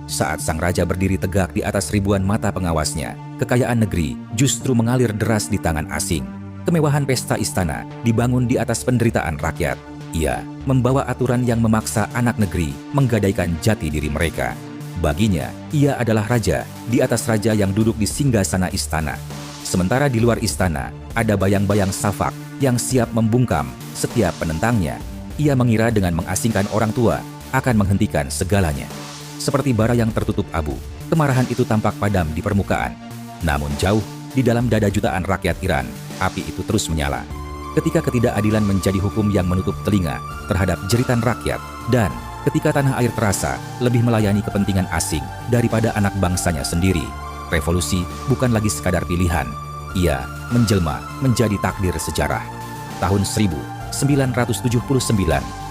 Saat sang raja berdiri tegak di atas ribuan mata pengawasnya, kekayaan negeri justru mengalir deras di tangan asing. Kemewahan pesta istana dibangun di atas penderitaan rakyat. Ia membawa aturan yang memaksa anak negeri menggadaikan jati diri mereka. Baginya, ia adalah raja di atas raja yang duduk di singgasana istana. Sementara di luar istana, ada bayang-bayang Safak yang siap membungkam setiap penentangnya. Ia mengira dengan mengasingkan orang tua akan menghentikan segalanya. Seperti bara yang tertutup abu, kemarahan itu tampak padam di permukaan. Namun jauh di dalam dada jutaan rakyat Iran, api itu terus menyala. Ketika ketidakadilan menjadi hukum yang menutup telinga terhadap jeritan rakyat, dan ketika tanah air terasa lebih melayani kepentingan asing daripada anak bangsanya sendiri, revolusi bukan lagi sekadar pilihan. Ia menjelma menjadi takdir sejarah. Tahun 1979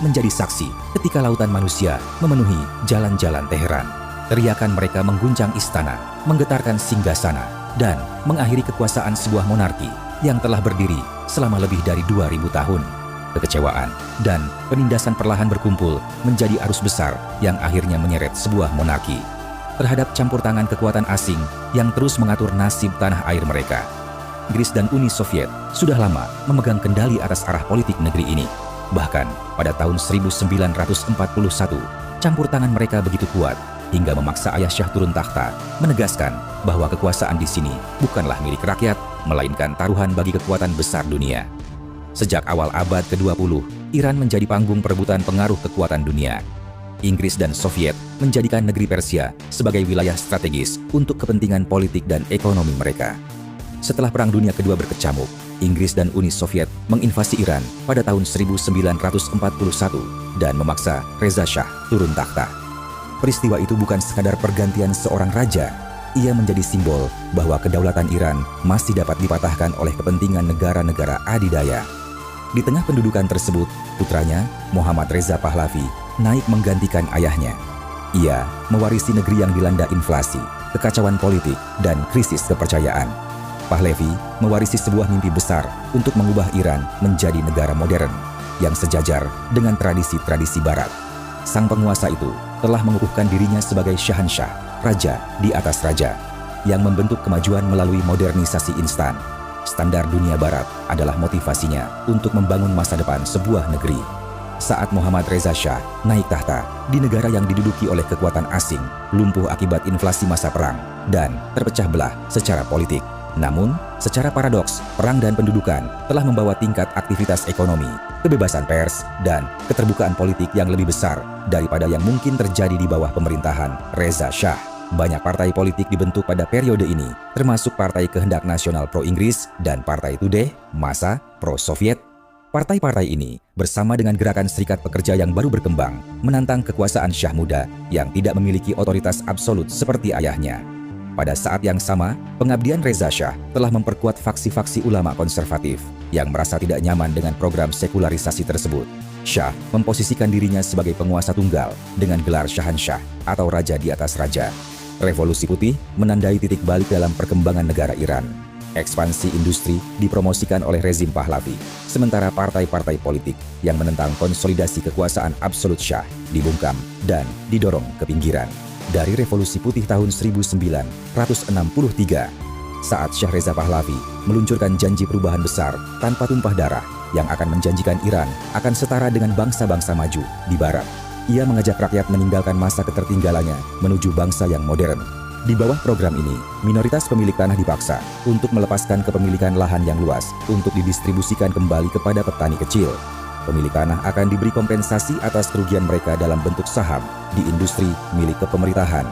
menjadi saksi ketika lautan manusia memenuhi jalan-jalan Teheran. Teriakan mereka mengguncang istana, menggetarkan singgasana, dan mengakhiri kekuasaan sebuah monarki yang telah berdiri selama lebih dari 2000 tahun. Kekecewaan dan penindasan perlahan berkumpul menjadi arus besar yang akhirnya menyeret sebuah monarki terhadap campur tangan kekuatan asing yang terus mengatur nasib tanah air mereka. Inggris dan Uni Soviet sudah lama memegang kendali atas arah politik negeri ini. Bahkan pada tahun 1941, campur tangan mereka begitu kuat hingga memaksa Ayah Shah turun takhta, menegaskan bahwa kekuasaan di sini bukanlah milik rakyat, melainkan taruhan bagi kekuatan besar dunia. Sejak awal abad ke-20, Iran menjadi panggung perebutan pengaruh kekuatan dunia. Inggris dan Soviet menjadikan negeri Persia sebagai wilayah strategis untuk kepentingan politik dan ekonomi mereka. Setelah Perang Dunia Kedua berkecamuk, Inggris dan Uni Soviet menginvasi Iran pada tahun 1941 dan memaksa Reza Shah turun takhta. Peristiwa itu bukan sekadar pergantian seorang raja, ia menjadi simbol bahwa kedaulatan Iran masih dapat dipatahkan oleh kepentingan negara-negara adidaya. Di tengah pendudukan tersebut, putranya, Mohammad Reza Pahlavi, naik menggantikan ayahnya. Ia mewarisi negeri yang dilanda inflasi, kekacauan politik, dan krisis kepercayaan. Pahlavi mewarisi sebuah mimpi besar untuk mengubah Iran menjadi negara modern yang sejajar dengan tradisi-tradisi Barat. Sang penguasa itu telah mengukuhkan dirinya sebagai Syahansyah, raja di atas raja, yang membentuk kemajuan melalui modernisasi instan. Standar dunia Barat adalah motivasinya untuk membangun masa depan sebuah negeri. Saat Mohammad Reza Shah naik tahta di negara yang diduduki oleh kekuatan asing, lumpuh akibat inflasi masa perang, dan terpecah belah secara politik. Namun, secara paradoks, perang dan pendudukan telah membawa tingkat aktivitas ekonomi, kebebasan pers, dan keterbukaan politik yang lebih besar daripada yang mungkin terjadi di bawah pemerintahan Reza Shah. Banyak partai politik dibentuk pada periode ini, termasuk Partai Kehendak Nasional Pro-Inggris dan Partai Tudeh, Masa, Pro-Soviet. Partai-partai ini, bersama dengan gerakan serikat pekerja yang baru berkembang, menantang kekuasaan Shah muda yang tidak memiliki otoritas absolut seperti ayahnya. Pada saat yang sama, pengabdian Reza Shah telah memperkuat faksi-faksi ulama konservatif yang merasa tidak nyaman dengan program sekularisasi tersebut. Shah memposisikan dirinya sebagai penguasa tunggal dengan gelar Syahansyah atau raja di atas raja. Revolusi Putih menandai titik balik dalam perkembangan negara Iran. Ekspansi industri dipromosikan oleh rezim Pahlavi, sementara partai-partai politik yang menentang konsolidasi kekuasaan absolut Shah dibungkam dan didorong ke pinggiran. Dari Revolusi Putih tahun 1963, saat Shah Reza Pahlavi meluncurkan janji perubahan besar tanpa tumpah darah yang akan menjanjikan Iran akan setara dengan bangsa-bangsa maju di Barat. Ia mengajak rakyat meninggalkan masa ketertinggalannya menuju bangsa yang modern. Di bawah program ini, minoritas pemilik tanah dipaksa untuk melepaskan kepemilikan lahan yang luas untuk didistribusikan kembali kepada petani kecil. Pemilik tanah akan diberi kompensasi atas kerugian mereka dalam bentuk saham di industri milik kepemerintahan.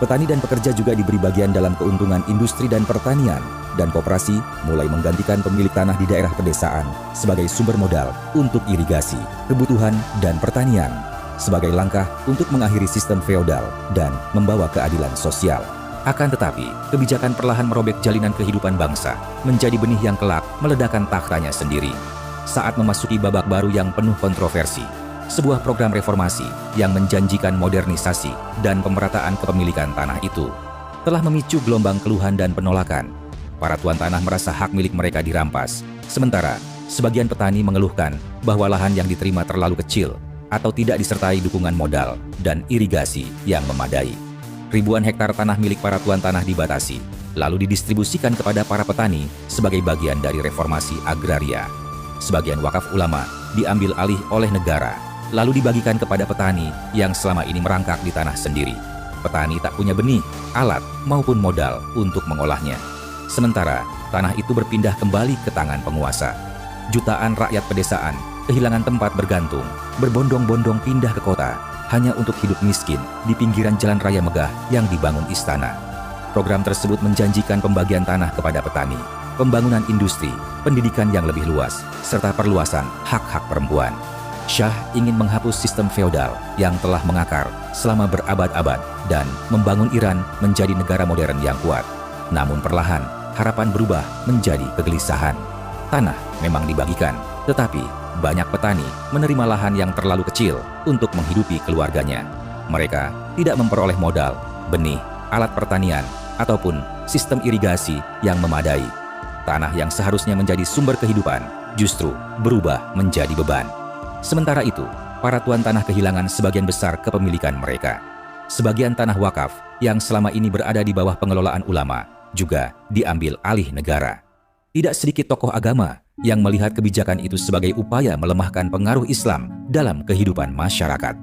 Petani dan pekerja juga diberi bagian dalam keuntungan industri dan pertanian, dan koperasi mulai menggantikan pemilik tanah di daerah pedesaan sebagai sumber modal untuk irigasi, kebutuhan, dan pertanian, sebagai langkah untuk mengakhiri sistem feodal dan membawa keadilan sosial. Akan tetapi, kebijakan perlahan merobek jalinan kehidupan bangsa menjadi benih yang kelak meledakkan takhtanya sendiri. Saat memasuki babak baru yang penuh kontroversi, sebuah program reformasi yang menjanjikan modernisasi dan pemerataan kepemilikan tanah itu telah memicu gelombang keluhan dan penolakan. Para tuan tanah merasa hak milik mereka dirampas, sementara sebagian petani mengeluhkan bahwa lahan yang diterima terlalu kecil atau tidak disertai dukungan modal dan irigasi yang memadai. Ribuan hektar tanah milik para tuan tanah dibatasi, lalu didistribusikan kepada para petani sebagai bagian dari reformasi agraria. Sebagian wakaf ulama diambil alih oleh negara, lalu dibagikan kepada petani yang selama ini merangkak di tanah sendiri. Petani tak punya benih, alat, maupun modal untuk mengolahnya. Sementara tanah itu berpindah kembali ke tangan penguasa. Jutaan rakyat pedesaan kehilangan tempat bergantung, berbondong-bondong pindah ke kota, hanya untuk hidup miskin di pinggiran jalan raya megah yang dibangun istana. Program tersebut menjanjikan pembagian tanah kepada petani, pembangunan industri, pendidikan yang lebih luas, serta perluasan hak-hak perempuan. Shah ingin menghapus sistem feodal yang telah mengakar selama berabad-abad dan membangun Iran menjadi negara modern yang kuat. Namun perlahan, harapan berubah menjadi kegelisahan. Tanah memang dibagikan, tetapi banyak petani menerima lahan yang terlalu kecil untuk menghidupi keluarganya. Mereka tidak memperoleh modal, benih, alat pertanian, ataupun sistem irigasi yang memadai. Tanah yang seharusnya menjadi sumber kehidupan justru berubah menjadi beban. Sementara itu, para tuan tanah kehilangan sebagian besar kepemilikan mereka. Sebagian tanah wakaf yang selama ini berada di bawah pengelolaan ulama juga diambil alih negara. Tidak sedikit tokoh agama yang melihat kebijakan itu sebagai upaya melemahkan pengaruh Islam dalam kehidupan masyarakat.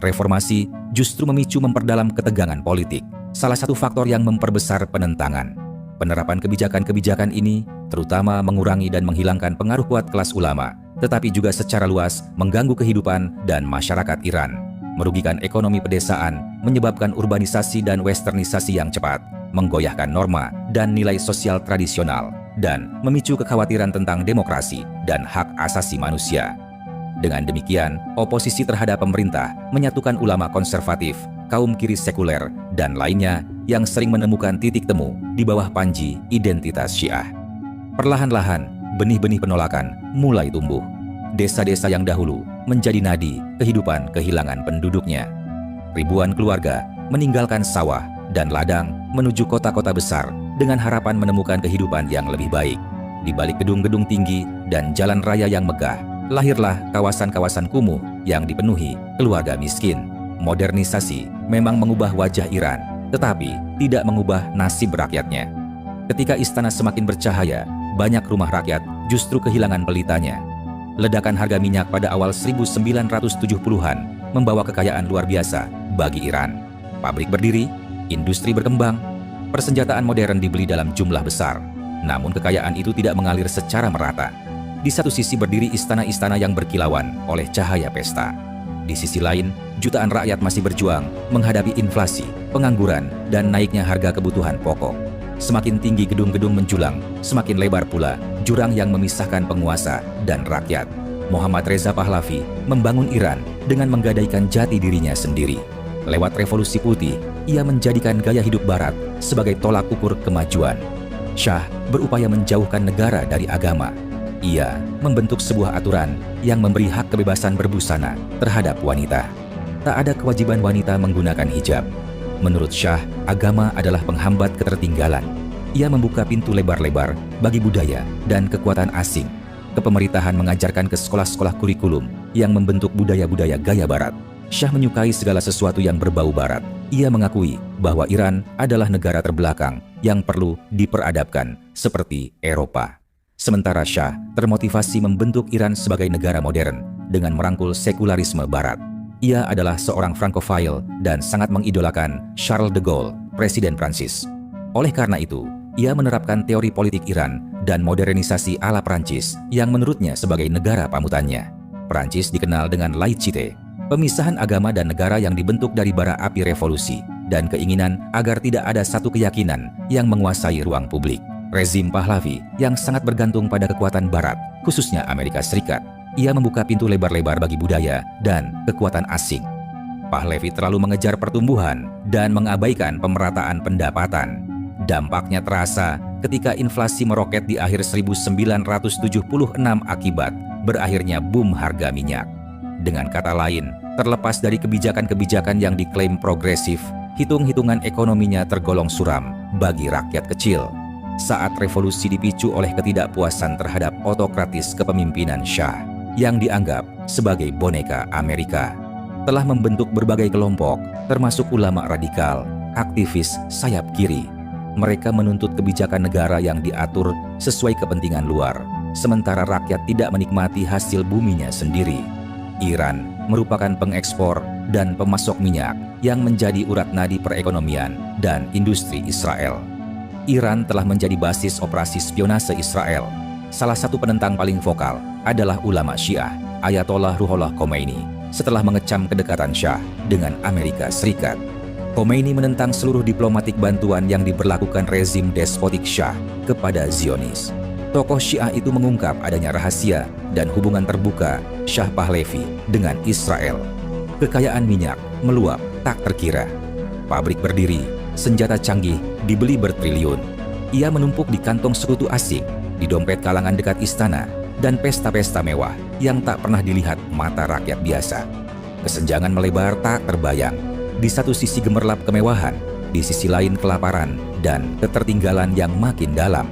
Reformasi justru memicu memperdalam ketegangan politik, salah satu faktor yang memperbesar penentangan. Penerapan kebijakan-kebijakan ini terutama mengurangi dan menghilangkan pengaruh kuat kelas ulama, tetapi juga secara luas mengganggu kehidupan dan masyarakat Iran, merugikan ekonomi pedesaan, menyebabkan urbanisasi dan westernisasi yang cepat, menggoyahkan norma dan nilai sosial tradisional, dan memicu kekhawatiran tentang demokrasi dan hak asasi manusia. Dengan demikian, oposisi terhadap pemerintah menyatukan ulama konservatif, kaum kiri sekuler, dan lainnya yang sering menemukan titik temu di bawah panji identitas Syiah. Perlahan-lahan, benih-benih penolakan mulai tumbuh. Desa-desa yang dahulu menjadi nadi kehidupan kehilangan penduduknya. Ribuan keluarga meninggalkan sawah dan ladang menuju kota-kota besar dengan harapan menemukan kehidupan yang lebih baik. Di balik gedung-gedung tinggi dan jalan raya yang megah, lahirlah kawasan-kawasan kumuh yang dipenuhi keluarga miskin. Modernisasi memang mengubah wajah Iran, tetapi tidak mengubah nasib rakyatnya. Ketika istana semakin bercahaya, banyak rumah rakyat justru kehilangan pelitanya. Ledakan harga minyak pada awal 1970-an membawa kekayaan luar biasa bagi Iran. Pabrik berdiri, industri berkembang, persenjataan modern dibeli dalam jumlah besar. Namun kekayaan itu tidak mengalir secara merata. Di satu sisi berdiri istana-istana yang berkilauan oleh cahaya pesta. Di sisi lain, jutaan rakyat masih berjuang menghadapi inflasi, pengangguran, dan naiknya harga kebutuhan pokok. Semakin tinggi gedung-gedung menjulang, semakin lebar pula jurang yang memisahkan penguasa dan rakyat. Muhammad Reza Pahlavi membangun Iran dengan menggadaikan jati dirinya sendiri. Lewat Revolusi Putih, ia menjadikan gaya hidup Barat sebagai tolak ukur kemajuan. Shah berupaya menjauhkan negara dari agama. Ia membentuk sebuah aturan yang memberi hak kebebasan berbusana terhadap wanita. Tak ada kewajiban wanita menggunakan hijab. Menurut Shah, agama adalah penghambat ketertinggalan. Ia membuka pintu lebar-lebar bagi budaya dan kekuatan asing. Kepemerintahan mengajarkan ke sekolah-sekolah kurikulum yang membentuk budaya-budaya gaya Barat. Shah menyukai segala sesuatu yang berbau Barat. Ia mengakui bahwa Iran adalah negara terbelakang yang perlu diperadabkan seperti Eropa. Sementara Shah termotivasi membentuk Iran sebagai negara modern dengan merangkul sekularisme Barat. Ia adalah seorang Francophile dan sangat mengidolakan Charles de Gaulle, Presiden Prancis. Oleh karena itu, ia menerapkan teori politik Iran dan modernisasi ala Prancis yang menurutnya sebagai negara panutannya. Prancis dikenal dengan laïcité, pemisahan agama dan negara yang dibentuk dari bara api revolusi, dan keinginan agar tidak ada satu keyakinan yang menguasai ruang publik. Rezim Pahlavi yang sangat bergantung pada kekuatan Barat, khususnya Amerika Serikat. Ia membuka pintu lebar-lebar bagi budaya dan kekuatan asing. Pahlavi terlalu mengejar pertumbuhan dan mengabaikan pemerataan pendapatan. Dampaknya terasa ketika inflasi meroket di akhir 1976 akibat berakhirnya boom harga minyak. Dengan kata lain, terlepas dari kebijakan-kebijakan yang diklaim progresif, hitung-hitungan ekonominya tergolong suram bagi rakyat kecil. Saat revolusi dipicu oleh ketidakpuasan terhadap otokratis kepemimpinan Shah, yang dianggap sebagai boneka Amerika, telah membentuk berbagai kelompok, termasuk ulama radikal, aktivis sayap kiri. Mereka menuntut kebijakan negara yang diatur sesuai kepentingan luar, sementara rakyat tidak menikmati hasil buminya sendiri. Iran merupakan pengekspor dan pemasok minyak yang menjadi urat nadi perekonomian dan industri Israel. Iran telah menjadi basis operasi spionase Israel. Salah satu penentang paling vokal adalah ulama Syiah, Ayatollah Ruhollah Khomeini, setelah mengecam kedekatan Syah dengan Amerika Serikat. Khomeini menentang seluruh diplomatik bantuan yang diberlakukan rezim despotik Syah kepada Zionis. Tokoh Syiah itu mengungkap adanya rahasia dan hubungan terbuka Shah Pahlavi dengan Israel. Kekayaan minyak meluap tak terkira. Pabrik berdiri, senjata canggih dibeli bertriliun. Ia menumpuk di kantong sekutu asing, di dompet kalangan dekat istana, dan pesta-pesta mewah yang tak pernah dilihat mata rakyat biasa. Kesenjangan melebar tak terbayang. Di satu sisi gemerlap kemewahan, di sisi lain kelaparan dan ketertinggalan yang makin dalam.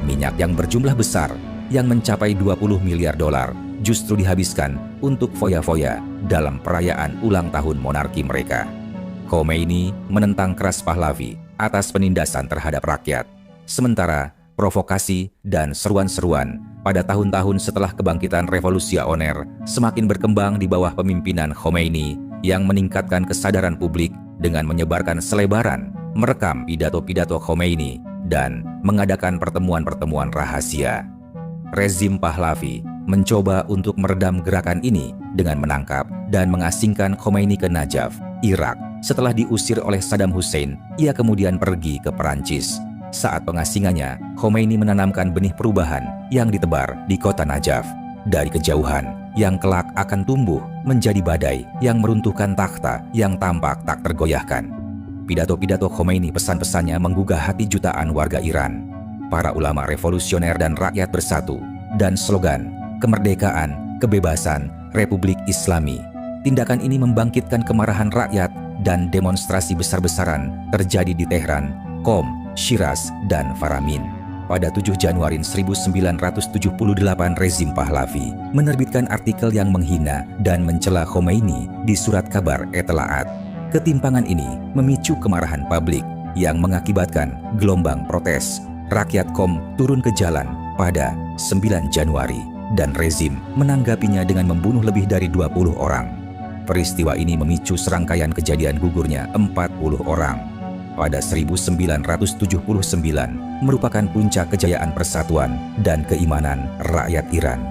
Minyak yang berjumlah besar, yang mencapai 20 miliar dolar, justru dihabiskan untuk foya-foya dalam perayaan ulang tahun monarki mereka. Khomeini menentang keras Pahlavi atas penindasan terhadap rakyat. Sementara provokasi dan seruan-seruan pada tahun-tahun setelah kebangkitan revolusi AONER semakin berkembang di bawah pemimpinan Khomeini yang meningkatkan kesadaran publik dengan menyebarkan selebaran, merekam pidato-pidato Khomeini, dan mengadakan pertemuan-pertemuan rahasia. Rezim Pahlavi mencoba untuk meredam gerakan ini dengan menangkap dan mengasingkan Khomeini ke Najaf, Irak. Setelah diusir oleh Saddam Hussein, ia kemudian pergi ke Perancis. Saat pengasingannya, Khomeini menanamkan benih perubahan yang ditebar di kota Najaf. Dari kejauhan, yang kelak akan tumbuh menjadi badai yang meruntuhkan takhta yang tampak tak tergoyahkan. Pidato-pidato Khomeini, pesan-pesannya menggugah hati jutaan warga Iran. Para ulama revolusioner dan rakyat bersatu, dan slogan kemerdekaan, kebebasan, Republik Islami. Tindakan ini membangkitkan kemarahan rakyat dan demonstrasi besar-besaran terjadi di Tehran, Qom, Shiraz, dan Faramin. Pada 7 Januari 1978, rezim Pahlavi menerbitkan artikel yang menghina dan mencela Khomeini di surat kabar Etelaat. Ketimpangan ini memicu kemarahan publik yang mengakibatkan gelombang protes. Rakyat Qom turun ke jalan pada 9 Januari dan rezim menanggapinya dengan membunuh lebih dari 20 orang. Peristiwa ini memicu serangkaian kejadian gugurnya 40 orang. Pada 1979 merupakan puncak kejayaan persatuan dan keimanan rakyat Iran.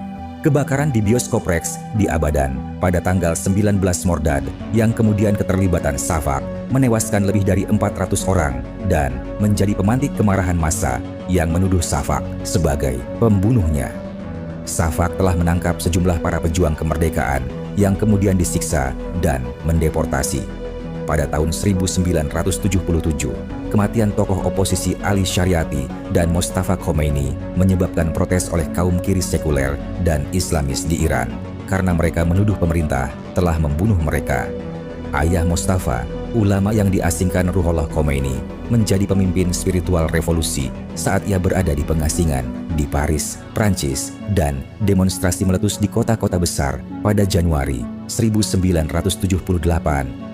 Kebakaran di bioskop Rex di Abadan pada tanggal 19 Mordad yang kemudian keterlibatan Shafak menewaskan lebih dari 400 orang dan menjadi pemantik kemarahan massa yang menuduh Shafak sebagai pembunuhnya. Shafak telah menangkap sejumlah para pejuang kemerdekaan yang kemudian disiksa dan mendeportasi. Pada tahun 1977, kematian tokoh oposisi Ali Shariati dan Mostafa Khomeini menyebabkan protes oleh kaum kiri sekuler dan Islamis di Iran karena mereka menuduh pemerintah telah membunuh mereka. Ayah Mostafa, ulama yang diasingkan Ruhollah Khomeini, menjadi pemimpin spiritual revolusi saat ia berada di pengasingan di Paris, Prancis, dan demonstrasi meletus di kota-kota besar pada Januari 1978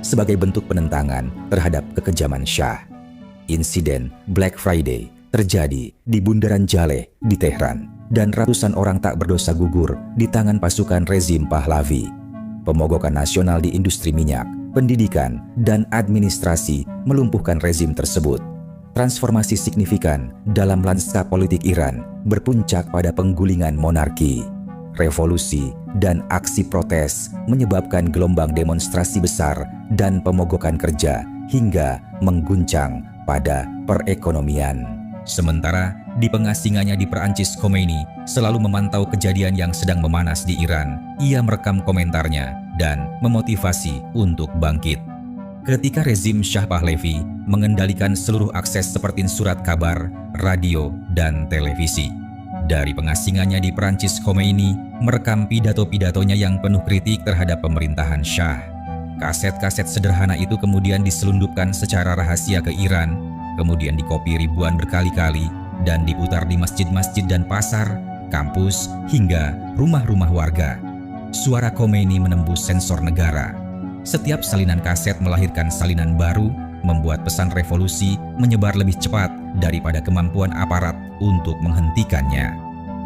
sebagai bentuk penentangan terhadap kekejaman Syah. Insiden Black Friday terjadi di Bundaran Jaleh di Tehran dan ratusan orang tak berdosa gugur di tangan pasukan rezim Pahlavi. Pemogokan nasional di industri minyak, pendidikan, dan administrasi melumpuhkan rezim tersebut. Transformasi signifikan dalam lanskap politik Iran berpuncak pada penggulingan monarki. Revolusi dan aksi protes menyebabkan gelombang demonstrasi besar dan pemogokan kerja hingga mengguncang pada perekonomian. Sementara di pengasingannya di Perancis, Khomeini selalu memantau kejadian yang sedang memanas di Iran. Ia merekam komentarnya dan memotivasi untuk bangkit. Ketika rezim Shah Pahlavi mengendalikan seluruh akses seperti surat kabar, radio, dan televisi. Dari pengasingannya di Perancis, Khomeini merekam pidato-pidatonya yang penuh kritik terhadap pemerintahan Shah. Kaset-kaset sederhana itu kemudian diselundupkan secara rahasia ke Iran, kemudian dikopi ribuan berkali-kali dan diputar di masjid-masjid dan pasar, kampus, hingga rumah-rumah warga. Suara Khomeini menembus sensor negara. Setiap salinan kaset melahirkan salinan baru membuat pesan revolusi menyebar lebih cepat daripada kemampuan aparat untuk menghentikannya.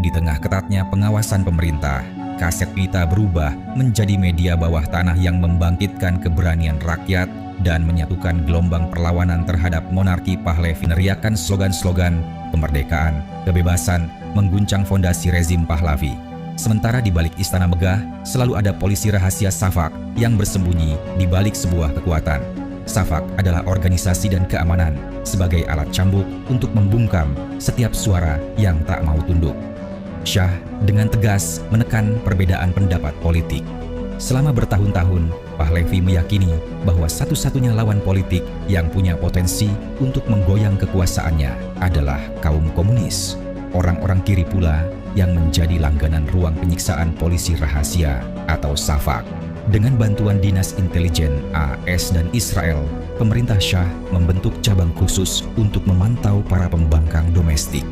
Di tengah ketatnya pengawasan pemerintah, Kaset Pita berubah menjadi media bawah tanah yang membangkitkan keberanian rakyat dan menyatukan gelombang perlawanan terhadap monarki Pahlavi. Meneriakkan slogan-slogan kemerdekaan, kebebasan, mengguncang fondasi rezim Pahlavi. Sementara di balik Istana Megah, selalu ada polisi rahasia SAVAK yang bersembunyi di balik sebuah kekuatan. SAVAK adalah organisasi dan keamanan sebagai alat cambuk untuk membungkam setiap suara yang tak mau tunduk. Shah dengan tegas menekan perbedaan pendapat politik. Selama bertahun-tahun, Pahlavi meyakini bahwa satu-satunya lawan politik yang punya potensi untuk menggoyang kekuasaannya adalah kaum komunis. Orang-orang kiri pula yang menjadi langganan ruang penyiksaan polisi rahasia atau SAVAK. Dengan bantuan Dinas Intelijen AS dan Israel, pemerintah Shah membentuk cabang khusus untuk memantau para pembangkang domestik.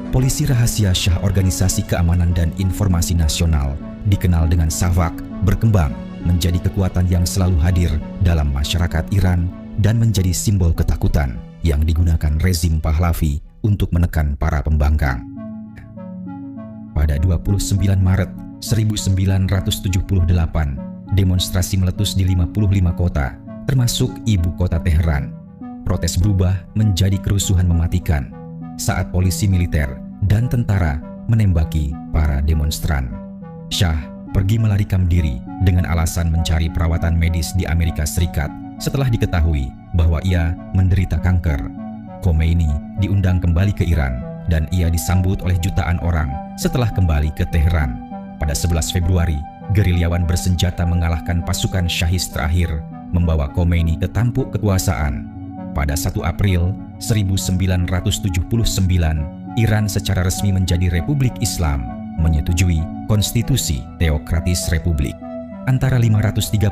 Polisi rahasia Shah, Organisasi Keamanan dan Informasi Nasional, dikenal dengan SAVAK, berkembang menjadi kekuatan yang selalu hadir dalam masyarakat Iran dan menjadi simbol ketakutan yang digunakan rezim Pahlavi untuk menekan para pembangkang. Pada 29 Maret 1978, demonstrasi meletus di 55 kota, termasuk ibu kota Teheran. Protes berubah menjadi kerusuhan mematikan saat polisi militer dan tentara menembaki para demonstran. Shah pergi melarikan diri dengan alasan mencari perawatan medis di Amerika Serikat setelah diketahui bahwa ia menderita kanker. Khomeini diundang kembali ke Iran dan ia disambut oleh jutaan orang setelah kembali ke Teheran. Pada 11 Februari, gerilyawan bersenjata mengalahkan pasukan Syahis terakhir, membawa Khomeini ke tampuk kekuasaan. Pada 1 April 1979, Iran secara resmi menjadi Republik Islam, menyetujui konstitusi teokratis republik. Antara 532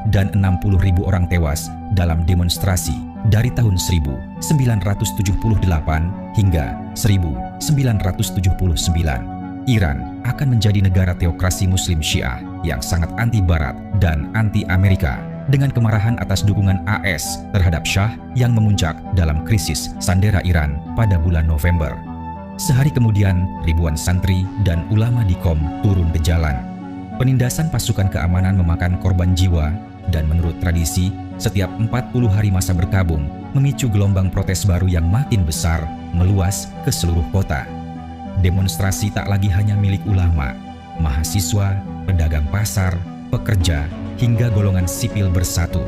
dan 60.000 orang tewas dalam demonstrasi dari tahun 1978 hingga 1979. Iran akan menjadi negara teokrasi Muslim Syiah yang sangat anti-Barat dan anti-Amerika, dengan kemarahan atas dukungan AS terhadap Shah yang memuncak dalam krisis Sandera Iran pada bulan November. Sehari kemudian, ribuan santri dan ulama di Qom turun ke jalan. Penindasan pasukan keamanan memakan korban jiwa, dan menurut tradisi, setiap 40 hari masa berkabung memicu gelombang protes baru yang makin besar meluas ke seluruh kota. Demonstrasi tak lagi hanya milik ulama, mahasiswa, pedagang pasar, pekerja, hingga golongan sipil bersatu.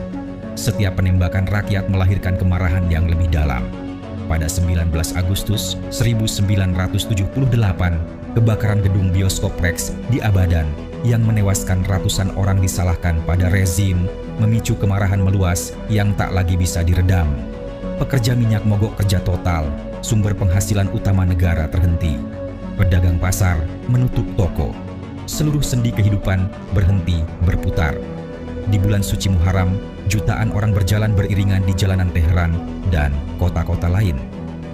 Setiap penembakan rakyat melahirkan kemarahan yang lebih dalam. Pada 19 Agustus 1978, kebakaran gedung bioskop Rex di Abadan yang menewaskan ratusan orang disalahkan pada rezim memicu kemarahan meluas yang tak lagi bisa diredam. Pekerja minyak mogok kerja total, sumber penghasilan utama negara terhenti. Pedagang pasar menutup toko. Seluruh sendi kehidupan berhenti berputar. Di bulan suci Muharram, jutaan orang berjalan beriringan di jalanan Teheran dan kota-kota lain.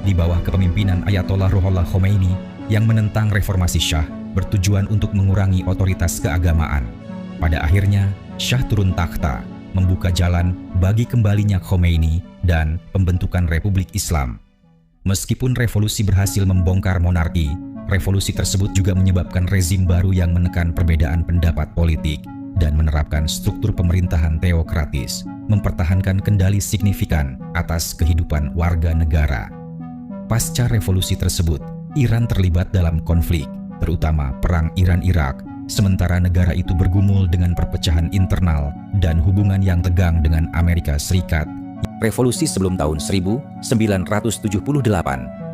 Di bawah kepemimpinan Ayatollah Ruhollah Khomeini yang menentang reformasi Shah bertujuan untuk mengurangi otoritas keagamaan. Pada akhirnya, Shah turun takhta, membuka jalan bagi kembalinya Khomeini dan pembentukan Republik Islam. Meskipun revolusi berhasil membongkar monarki, revolusi tersebut juga menyebabkan rezim baru yang menekan perbedaan pendapat politik dan menerapkan struktur pemerintahan teokratis, mempertahankan kendali signifikan atas kehidupan warga negara. Pasca revolusi tersebut, Iran terlibat dalam konflik, terutama Perang Iran-Irak, sementara negara itu bergumul dengan perpecahan internal dan hubungan yang tegang dengan Amerika Serikat. Revolusi sebelum tahun 1978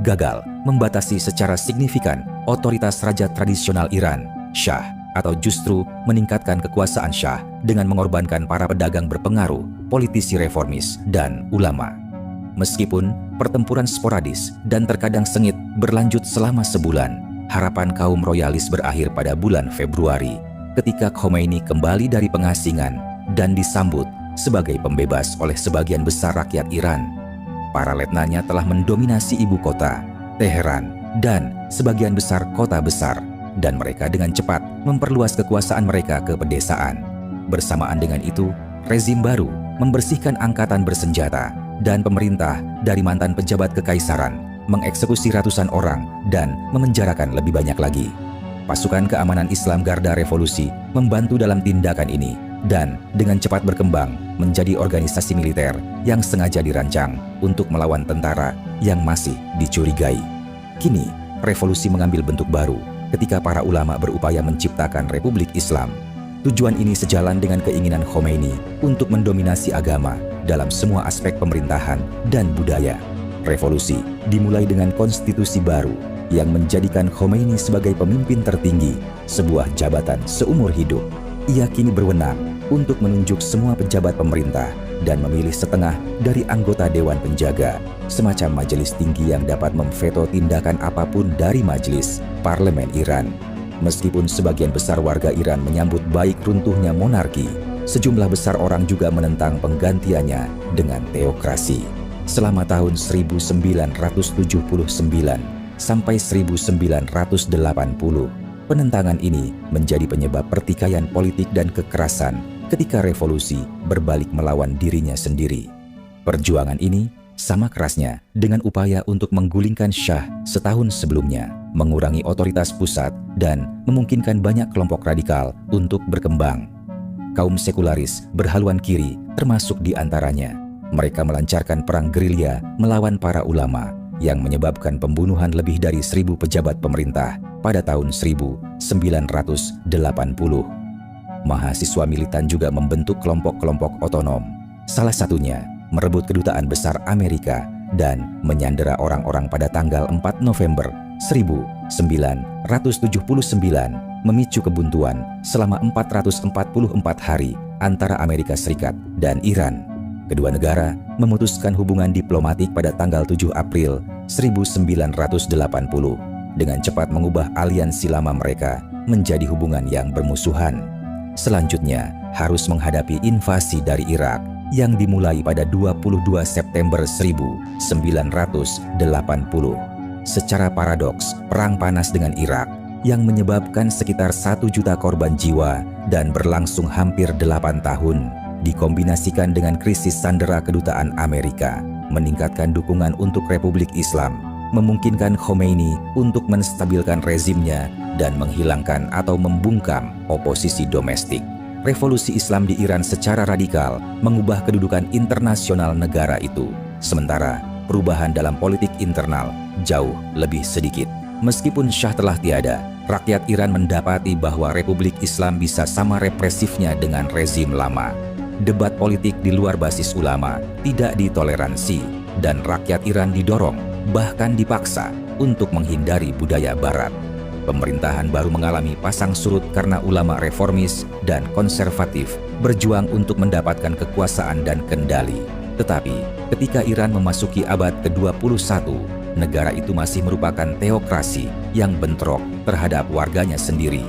gagal membatasi secara signifikan otoritas raja tradisional Iran, Shah, atau justru meningkatkan kekuasaan Shah dengan mengorbankan para pedagang berpengaruh, politisi reformis, dan ulama. Meskipun pertempuran sporadis dan terkadang sengit berlanjut selama sebulan, harapan kaum royalis berakhir pada bulan Februari ketika Khomeini kembali dari pengasingan dan disambut sebagai pembebas oleh sebagian besar rakyat Iran. Para letnanya telah mendominasi ibu kota, Teheran, dan sebagian besar kota besar, dan mereka dengan cepat memperluas kekuasaan mereka ke pedesaan. Bersamaan dengan itu, rezim baru membersihkan angkatan bersenjata dan pemerintah dari mantan pejabat kekaisaran, mengeksekusi ratusan orang dan memenjarakan lebih banyak lagi. Pasukan keamanan Islam Garda Revolusi membantu dalam tindakan ini dan dengan cepat berkembang menjadi organisasi militer yang sengaja dirancang untuk melawan tentara yang masih dicurigai. Kini, revolusi mengambil bentuk baru ketika para ulama berupaya menciptakan Republik Islam. Tujuan ini sejalan dengan keinginan Khomeini untuk mendominasi agama dalam semua aspek pemerintahan dan budaya. Revolusi dimulai dengan konstitusi baru yang menjadikan Khomeini sebagai pemimpin tertinggi sebuah jabatan seumur hidup. Ia kini berwenang untuk menunjuk semua pejabat pemerintah dan memilih setengah dari anggota Dewan Penjaga, semacam majelis tinggi yang dapat memveto tindakan apapun dari majelis parlemen Iran. Meskipun sebagian besar warga Iran menyambut baik runtuhnya monarki, sejumlah besar orang juga menentang penggantiannya dengan teokrasi. Selama tahun 1979 sampai 1980, penentangan ini menjadi penyebab pertikaian politik dan kekerasan ketika revolusi berbalik melawan dirinya sendiri. Perjuangan ini sama kerasnya dengan upaya untuk menggulingkan Syah setahun sebelumnya, mengurangi otoritas pusat dan memungkinkan banyak kelompok radikal untuk berkembang. Kaum sekularis berhaluan kiri termasuk di antaranya. Mereka melancarkan perang gerilya melawan para ulama yang menyebabkan pembunuhan lebih dari 1.000 pejabat pemerintah pada tahun 1980. Mahasiswa militan juga membentuk kelompok-kelompok otonom. Salah satunya merebut kedutaan besar Amerika dan menyandera orang-orang pada tanggal 4 November 1979, memicu kebuntuan selama 444 hari antara Amerika Serikat dan Iran. Kedua negara memutuskan hubungan diplomatik pada tanggal 7 April 1980 dengan cepat mengubah aliansi lama mereka menjadi hubungan yang bermusuhan. Selanjutnya harus menghadapi invasi dari Irak yang dimulai pada 22 September 1980. Secara paradoks, perang panas dengan Irak yang menyebabkan sekitar 1 juta korban jiwa dan berlangsung hampir 8 tahun dikombinasikan dengan krisis sandera kedutaan Amerika, meningkatkan dukungan untuk Republik Islam, memungkinkan Khomeini untuk menstabilkan rezimnya dan menghilangkan atau membungkam oposisi domestik. Revolusi Islam di Iran secara radikal mengubah kedudukan internasional negara itu, sementara perubahan dalam politik internal jauh lebih sedikit. Meskipun Syah telah tiada, rakyat Iran mendapati bahwa Republik Islam bisa sama represifnya dengan rezim lama. Debat politik di luar basis ulama tidak ditoleransi dan rakyat Iran didorong, bahkan dipaksa untuk menghindari budaya barat. Pemerintahan baru mengalami pasang surut karena ulama reformis dan konservatif berjuang untuk mendapatkan kekuasaan dan kendali. Tetapi ketika Iran memasuki abad ke-21, negara itu masih merupakan teokrasi yang bentrok terhadap warganya sendiri.